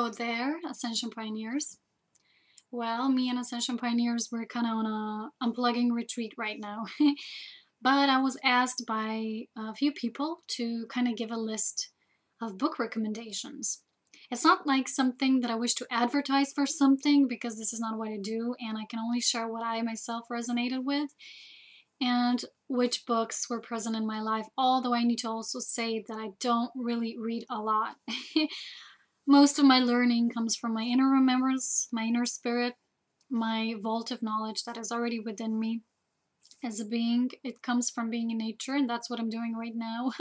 Hello there, Ascension Pioneers. Well, me and Ascension Pioneers, we're kind of on a unplugging retreat right now. But I was asked by a few people to kind of give a list of book recommendations. It's not like something that I wish to advertise for something, because this is not what I do, and I can only share what I myself resonated with and which books were present in my life, although I need to also say that I don't really read a lot. Most of my learning comes from my inner remembrance, my inner spirit, my vault of knowledge that is already within me as a being. It comes from being in nature, and that's what I'm doing right now.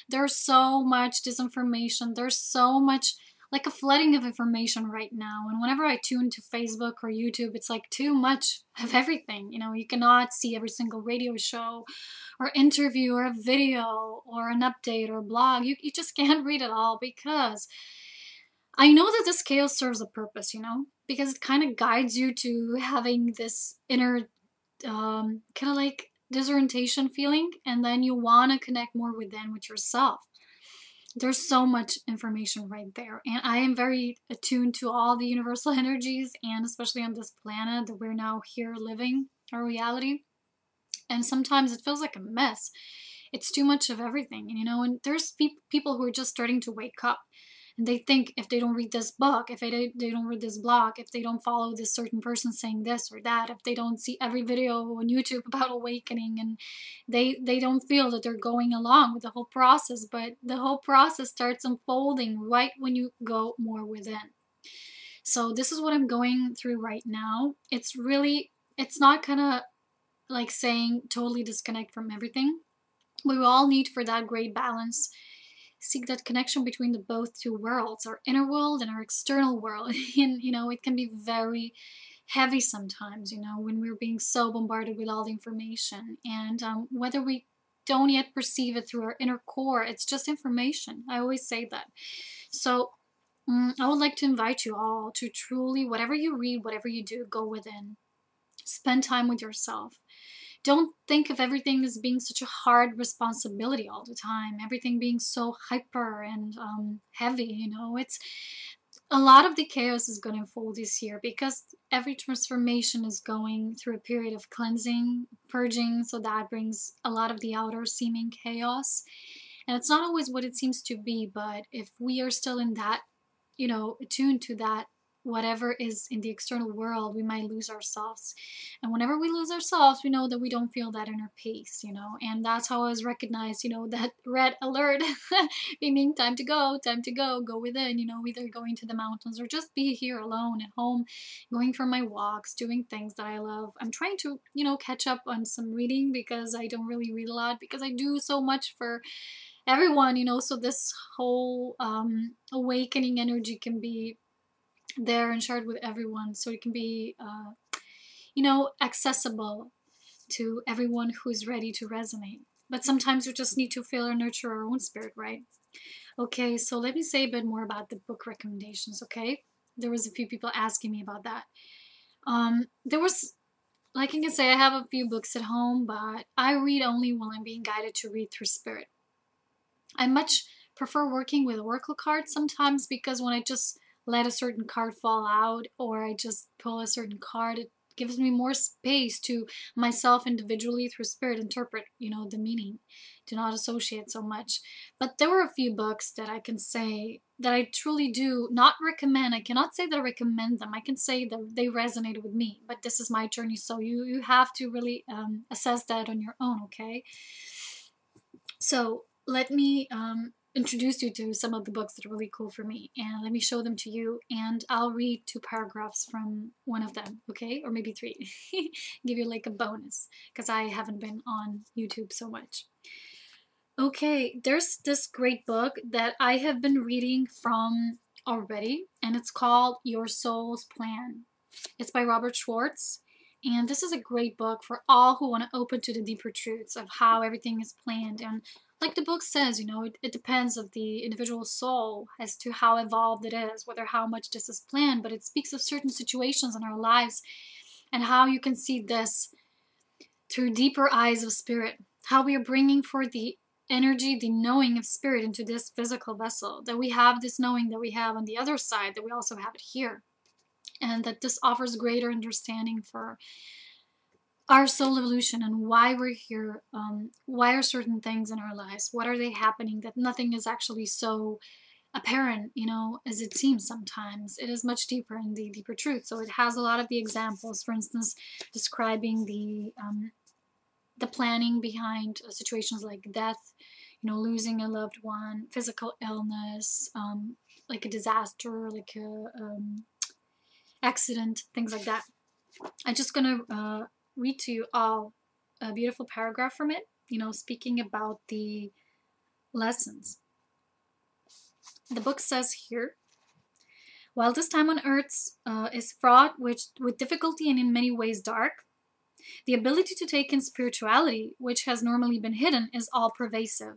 There's so much disinformation. There's so much, like a flooding of information right now. And whenever I tune to Facebook or YouTube, it's like too much of everything. You know, you cannot see every single radio show or interview or a video or an update or a blog. You just can't read it all, because I know that this chaos serves a purpose, because it kind of guides you to having this inner kind of like disorientation feeling, and then you want to connect more within with yourself. There's so much information right there, and I am very attuned to all the universal energies, and especially on this planet that we're now here living our reality. And sometimes it feels like a mess. It's too much of everything, and there's people who are just starting to wake up. And they think if they don't read this book, if they don't read this blog, if they don't follow this certain person saying this or that, if they don't see every video on YouTube about awakening, and they don't feel that they're going along with the whole process. But the whole process starts unfolding right when you go more within. So this is what I'm going through right now. It's not kind of like saying totally disconnect from everything. We all need for that great balance. Seek that connection between the both two worlds, our inner world and our external world. And it can be very heavy sometimes, when we're being so bombarded with all the information, and whether we don't yet perceive it through our inner core, it's just information. I always say that. So I would like to invite you all to truly, whatever you read, whatever you do, go within. Spend time with yourself. Don't think of everything as being such a hard responsibility all the time. Everything being so hyper and heavy, It's a lot of the chaos is going to unfold this year, because every transformation is going through a period of cleansing, purging, so that brings a lot of the outer seeming chaos. And it's not always what it seems to be, but if we are still in that, attuned to that, whatever is in the external world, we might lose ourselves. And whenever we lose ourselves, we know that we don't feel that inner peace, and that's how I was recognized, that red alert, meaning time to go, go within, either going to the mountains or just be here alone at home, going for my walks, doing things that I love. I'm trying to, catch up on some reading, because I don't really read a lot, because I do so much for everyone, so this whole awakening energy can be there and shared with everyone, so it can be accessible to everyone who's ready to resonate. But sometimes we just need to feel or nurture our own spirit, right? Okay, so let me say a bit more about the book recommendations. Okay, there was a few people asking me about that. There was, like I can say, I have a few books at home, but I read only when I'm being guided to read through spirit. I much prefer working with oracle cards sometimes, because when I just let a certain card fall out, or I just pull a certain card, it gives me more space to myself individually through spirit interpret, the meaning, to not associate so much. But there were a few books that I can say that I truly do not recommend. I cannot say that I recommend them. I can say that they resonated with me, but this is my journey, so you have to really assess that on your own, okay? So let me introduce you to some of the books that are really cool for me, and let me show them to you, and I'll read 2 paragraphs from one of them, okay? Or maybe 3. Give you like a bonus, because I haven't been on YouTube so much. Okay, there's this great book that I have been reading from already, and it's called Your Soul's Plan. It's by Robert Schwartz. And this is a great book for all who want to open to the deeper truths of how everything is planned. And like the book says, it depends of the individual soul as to how evolved it is, whether how much this is planned, but it speaks of certain situations in our lives and how you can see this through deeper eyes of spirit, how we are bringing forth the energy, the knowing of spirit into this physical vessel, that we have this knowing that we have on the other side, that we also have it here, and that this offers greater understanding for our soul evolution and why we're here, why are certain things in our lives, what are they happening, that nothing is actually so apparent, as it seems sometimes. It is much deeper in the deeper truth. So it has a lot of the examples, for instance, describing the planning behind situations like death, losing a loved one, physical illness, like a disaster, like a accident, things like that. I'm just gonna read to you all a beautiful paragraph from it, speaking about the lessons. The book says here, while this time on Earth is fraught with difficulty and in many ways dark, the ability to take in spirituality, which has normally been hidden, is all-pervasive.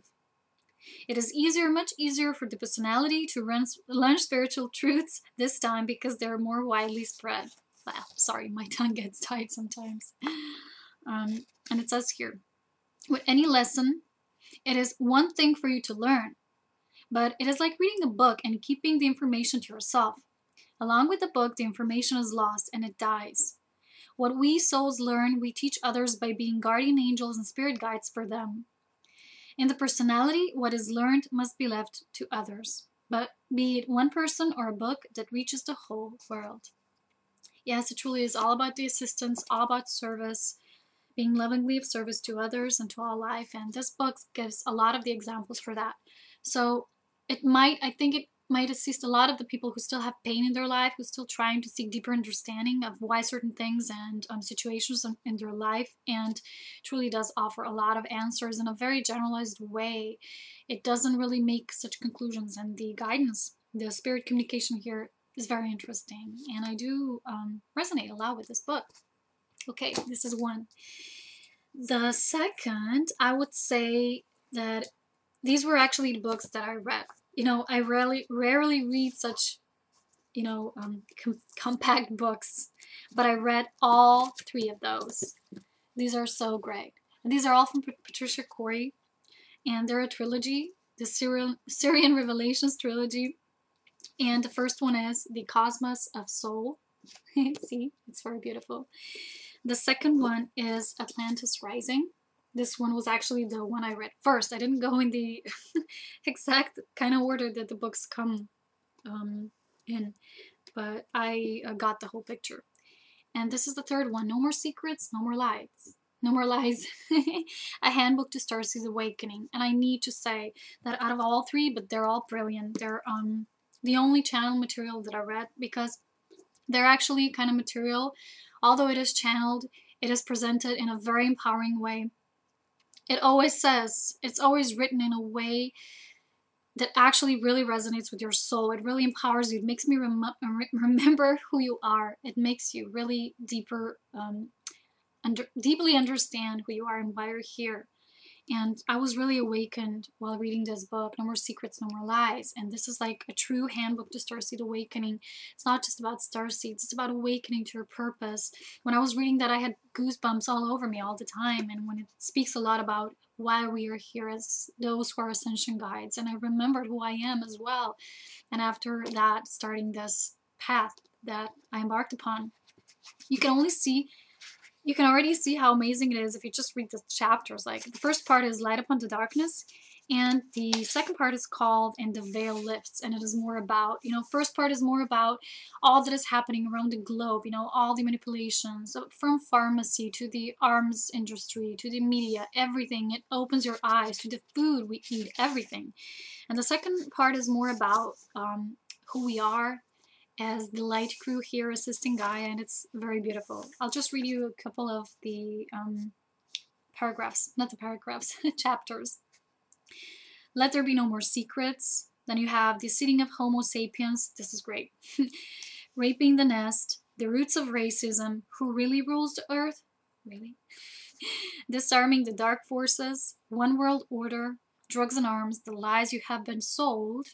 It is much easier for the personality to learn spiritual truths this time because they're more widely spread. Well, sorry, my tongue gets tied sometimes. And it says here, with any lesson, it is one thing for you to learn, but it is like reading a book and keeping the information to yourself. Along with the book, the information is lost and it dies. What we souls learn, we teach others by being guardian angels and spirit guides for them. In the personality, what is learned must be left to others, but be it one person or a book that reaches the whole world. Yes, it truly is all about the assistance, all about service, being lovingly of service to others and to all life, and this book gives a lot of the examples for that. So I think it might assist a lot of the people who still have pain in their life, who's still trying to seek deeper understanding of why certain things and situations in their life, and truly does offer a lot of answers in a very generalized way. It doesn't really make such conclusions, and the guidance, the spirit communication here is very interesting, and I do resonate a lot with this book. Okay, this is one. The second, I would say that these were actually the books that I read. I rarely read such, compact books, but I read all three of those. These are so great. And these are all from Patricia Corey, and they're a trilogy, the Syrian Revelations trilogy. And the first one is The Cosmos of Soul. See, it's very beautiful. The second one is Atlantis Rising. This one was actually the one I read first. I didn't go in the exact kind of order that the books come in, but I got the whole picture. And this is the third one, No More Secrets, No More Lies. No More Lies, A Handbook to Starseed's Awakening. And I need to say that out of all three, but they're all brilliant. They're the only channel material that I read, because they're actually kind of material. Although it is channeled, it is presented in a very empowering way. It always says, it's always written in a way that actually really resonates with your soul. It really empowers you. It makes me remember who you are. It makes you really deeply understand who you are and why you're here. And I was really awakened while reading this book, No More Secrets, No More Lies. And this is like a true handbook to Starseed Awakening. It's not just about starseeds, it's about awakening to your purpose. When I was reading that, I had goosebumps all over me all the time. And when it speaks a lot about why we are here as those who are ascension guides. And I remembered who I am as well. And after that, starting this path that I embarked upon, you can already see how amazing it is if you just read the chapters. Like, the first part is Light Upon the Darkness, and the second part is called And the Veil Lifts, and it is more about, first part is more about all that is happening around the globe, all the manipulations, from pharmacy to the arms industry, to the media, everything. It opens your eyes to the food we eat, everything. And the second part is more about who we are as the light crew here assisting Gaia, and it's very beautiful. I'll just read you a couple of the chapters. Let There Be No More Secrets. Then you have The Seeding of Homo Sapiens. This is great. Raping the Nest. The Roots of Racism. Who Really Rules the Earth? Really? Disarming the Dark Forces. One World Order. Drugs and Arms. The Lies You Have Been Sold.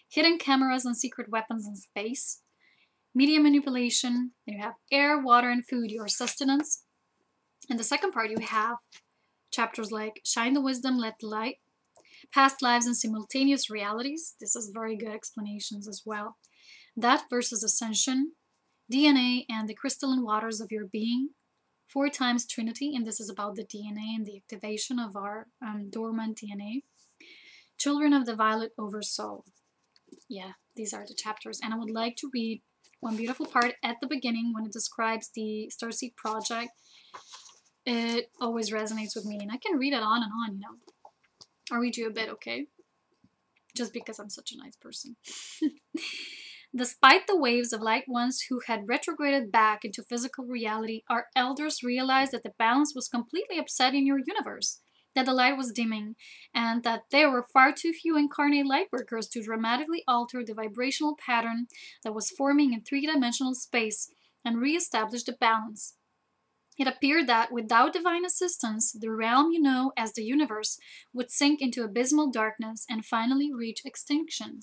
Hidden Cameras and Secret Weapons in Space. Media Manipulation. Then you have Air, Water, and Food, Your Sustenance. In the second part, you have chapters like Shine the Wisdom, Let the Light. Past lives and simultaneous realities. This is very good explanations as well. That versus ascension. DNA and the crystalline waters of your being. 4 times Trinity, and this is about the DNA and the activation of our dormant DNA. Children of the Violet Oversoul. Yeah, these are the chapters. And I would like to read one beautiful part at the beginning when it describes the Starseed Project. It always resonates with me, and I can read it on and on, you know. I'll read you a bit, okay? Just because I'm such a nice person. Despite the waves of light ones who had retrograded back into physical reality, our elders realized that the balance was completely upset in your universe, that the light was dimming, and that there were far too few incarnate lightworkers to dramatically alter the vibrational pattern that was forming in three-dimensional space and re-establish the balance. It appeared that, without divine assistance, the realm you know as the universe would sink into abysmal darkness and finally reach extinction.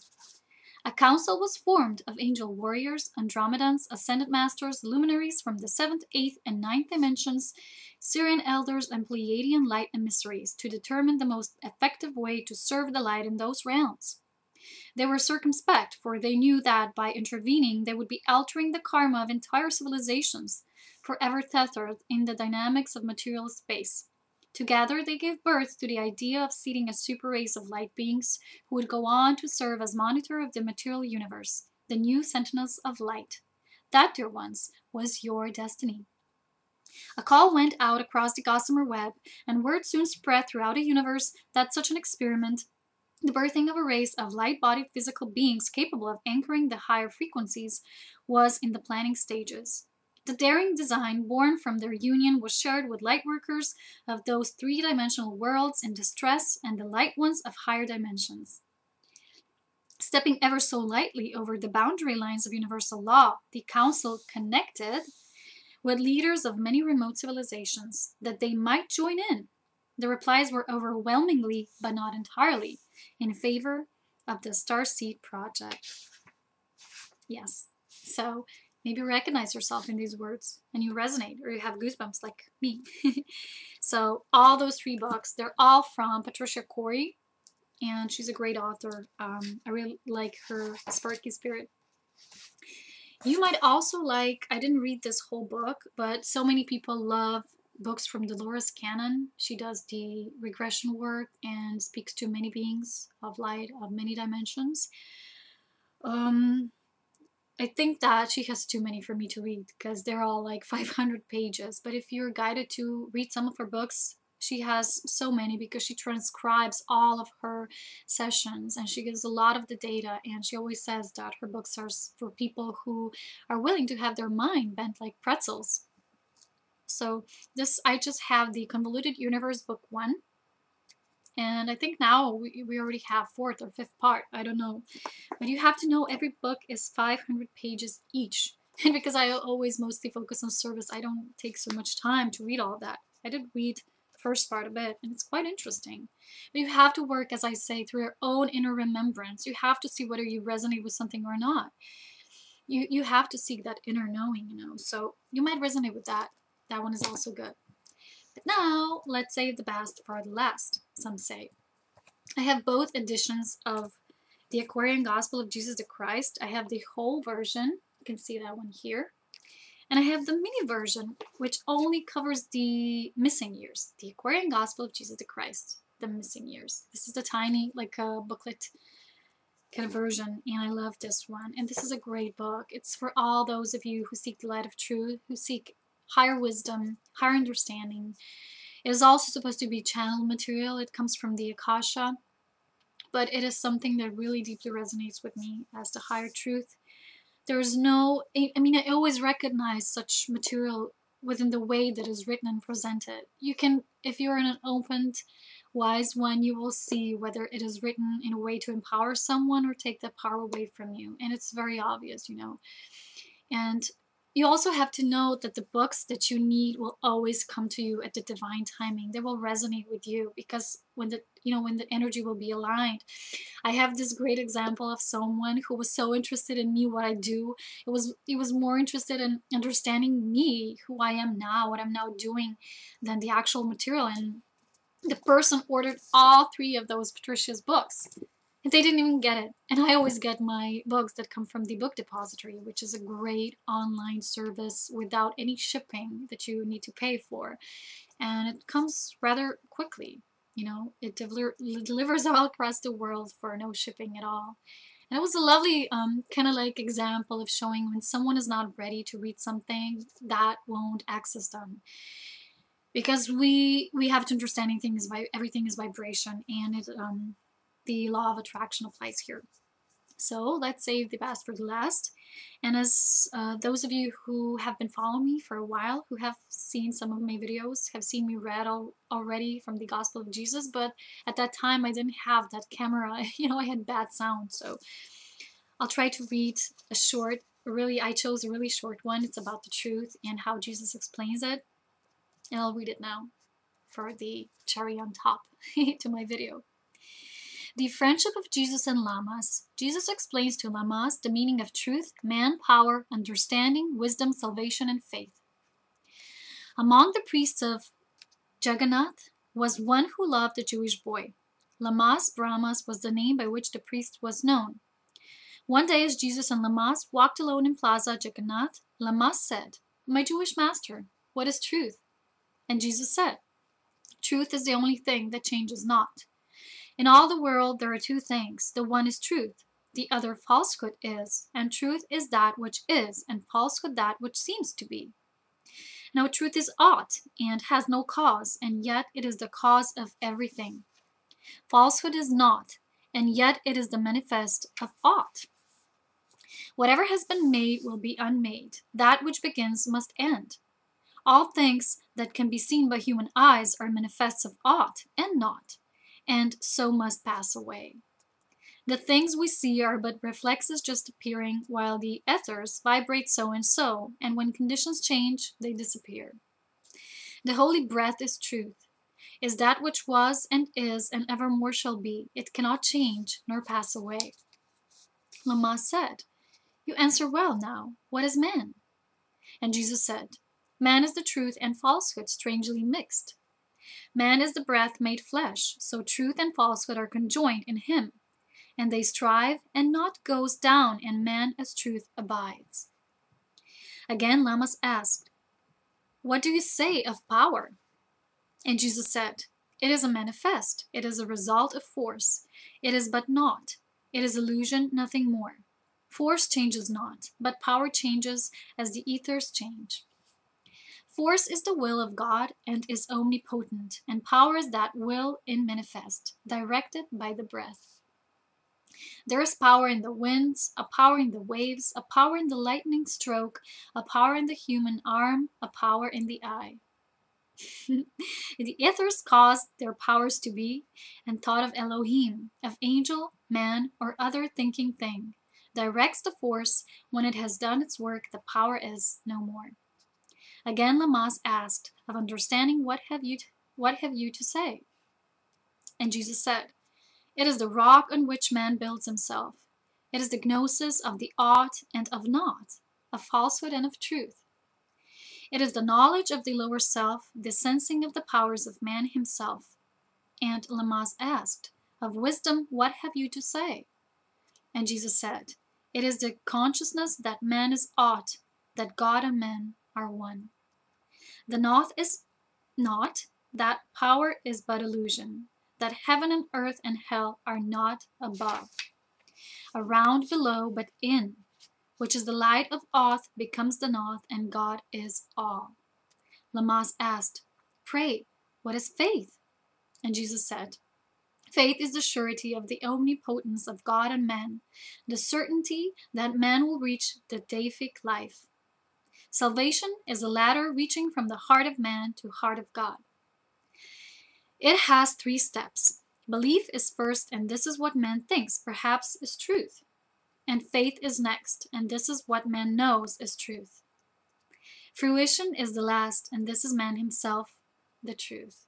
A council was formed of angel warriors, Andromedans, ascended masters, luminaries from the 7th, 8th, and 9th dimensions, Syrian elders, and Pleiadian light emissaries to determine the most effective way to serve the light in those realms. They were circumspect, for they knew that by intervening they would be altering the karma of entire civilizations, forever tethered in the dynamics of material space. Together, they gave birth to the idea of seeding a super race of light beings who would go on to serve as monitor of the material universe, the new sentinels of light. That, dear ones, was your destiny. A call went out across the gossamer web, and word soon spread throughout the universe that such an experiment, the birthing of a race of light-bodied physical beings capable of anchoring the higher frequencies, was in the planning stages. The daring design born from their union was shared with lightworkers of those three-dimensional worlds in distress and the light ones of higher dimensions. Stepping ever so lightly over the boundary lines of universal law, the Council connected with leaders of many remote civilizations that they might join in. The replies were overwhelmingly, but not entirely, in favor of the Starseed Project. Yes, so maybe recognize yourself in these words and you resonate or you have goosebumps like me. So all those 3 books, they're all from Patricia Corey, and she's a great author. I really like her sparky spirit. You might also like, I didn't read this whole book, but so many people love books from Dolores Cannon. She does the regression work and speaks to many beings of light of many dimensions. I think that she has too many for me to read because they're all like 500 pages. But if you're guided to read some of her books, she has so many because she transcribes all of her sessions and she gives a lot of the data. And she always says that her books are for people who are willing to have their mind bent like pretzels. So this, I just have the Convoluted Universe Book 1. And I think now we already have 4th or 5th part. I don't know. But you have to know every book is 500 pages each. And because I always mostly focus on service, I don't take so much time to read all of that. I did read the first part a bit, and it's quite interesting. But you have to work, as I say, through your own inner remembrance. You have to see whether you resonate with something or not. You have to seek that inner knowing, you know. So you might resonate with that. That one is also good. But now, let's save the best for the last, some say. I have both editions of the Aquarian Gospel of Jesus the Christ. I have the whole version. You can see that one here. And I have the mini version, which only covers the missing years. The Aquarian Gospel of Jesus the Christ, the missing years. This is the tiny, like a booklet kind of version, and I love this one. And this is a great book. It's for all those of you who seek the light of truth, who seek higher wisdom, higher understanding. It is also supposed to be channel material. It comes from the Akasha, but it is something that really deeply resonates with me as the higher truth. There's no, I mean, I always recognize such material within the way that is written and presented. You can, if you're in an opened, wise one, you will see whether it is written in a way to empower someone or take that power away from you. And it's very obvious, you know. And you also have to know that the books that you need will always come to you at the divine timing. They will resonate with you because when the, you know, when the energy will be aligned. I have this great example of someone who was so interested in me, what I do. He was more interested in understanding me, who I am now, what I'm now doing, than the actual material. And The person ordered all 3 of those Patricia's books. And they didn't even get it. And I always get my books that come from the Book Depository, which is a great online service without any shipping that you need to pay for. And it comes rather quickly. You know, it delivers all across the world for no shipping at all. And it was a lovely kind of like example of showing when someone is not ready to read something, that won't access them. Because we have to understand everything is vibration, and the law of attraction applies here. So let's save the best for the last. And as those of you who have been following me for a while, who have seen some of my videos, have seen me read already from the Gospel of Jesus, but at that time I didn't have that camera. You know, I had bad sound, so I'll try to read a short, I chose a really short one. It's about the truth and how Jesus explains it. And I'll read it now for the cherry on top to my video. The friendship of Jesus and Lamas. Jesus explains to Lamas the meaning of truth, man, power, understanding, wisdom, salvation, and faith. Among the priests of Jagannath was one who loved a Jewish boy. Lamas Brahmas was the name by which the priest was known. One day as Jesus and Lamas walked alone in Plaza Jagannath, Lamas said, "My Jewish master, what is truth?" And Jesus said, "Truth is the only thing that changes not. In all the world there are 2 things. The one is truth, the other falsehood is, and truth is that which is, and falsehood that which seems to be. Now truth is aught, and has no cause, and yet it is the cause of everything. Falsehood is naught, and yet it is the manifest of aught. Whatever has been made will be unmade. That which begins must end. All things that can be seen by human eyes are manifests of aught and naught, and so must pass away. The things we see are but reflexes just appearing, while the ethers vibrate so and so, and when conditions change, they disappear. The holy breath is truth, is that which was and is and evermore shall be. It cannot change nor pass away." Lamas said, "You answer well now. What is man?" And Jesus said, "Man is the truth and falsehood strangely mixed. Man is the breath made flesh, so truth and falsehood are conjoined in him, and they strive, and naught goes down, and man as truth abides." Again Lamas asked, "What do you say of power?" And Jesus said, "It is a manifest, it is a result of force, it is but naught, it is illusion, nothing more. Force changes not, but power changes as the ethers change. Force is the will of God and is omnipotent, and power is that will in manifest, directed by the breath. There is power in the winds, a power in the waves, a power in the lightning stroke, a power in the human arm, a power in the eye. The ethers caused their powers to be, and thought of Elohim, of angel, man, or other thinking thing, directs the force. When it has done its work, the power is no more. Again Lamas asked, of understanding, what have you to say? And Jesus said, "It is the rock on which man builds himself. It is the gnosis of the ought and of naught, of falsehood and of truth. It is the knowledge of the lower self, the sensing of the powers of man himself." And Lamas asked, "Of wisdom, what have you to say?" And Jesus said, "It is the consciousness that man is aught, that God and man are one. The naught is naught, that power is but illusion, that heaven and earth and hell are not above, around, below, but in, which is the light of aught becomes the naught, and God is all." Lamas asked, "Pray, what is faith?" And Jesus said, "Faith is the surety of the omnipotence of God and man, the certainty that man will reach the deific life. Salvation is a ladder reaching from the heart of man to heart of God. It has 3 steps. Belief is first, and this is what man thinks perhaps is truth. And faith is next, and this is what man knows is truth. Fruition is the last, and this is man himself, the truth.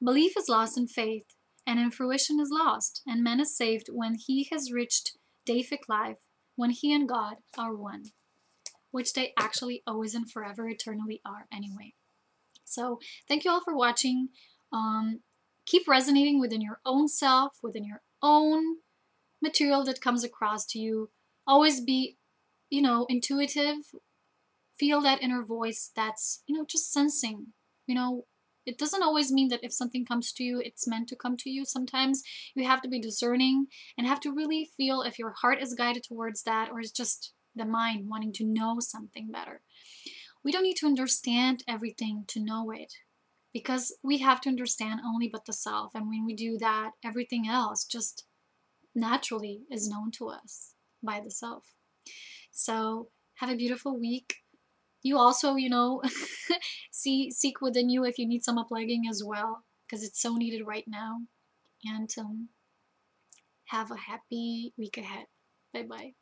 Belief is lost in faith, and in fruition is lost, and man is saved when he has reached deific life, when he and God are one, which they actually always and forever eternally are anyway. So thank you all for watching. keep resonating within your own self, within your own material that comes across to you. Always be, intuitive. Feel that inner voice that's, just sensing. You know, it doesn't always mean that if something comes to you, it's meant to come to you. Sometimes you have to be discerning and have to really feel if your heart is guided towards that or it's just the mind wanting to know something better. We don't need to understand everything to know it, because we have to understand only but the self. And when we do that, everything else just naturally is known to us by the self. So have a beautiful week. You also, seek within you if you need some uplegging as well, because it's so needed right now. And have a happy week ahead. Bye bye.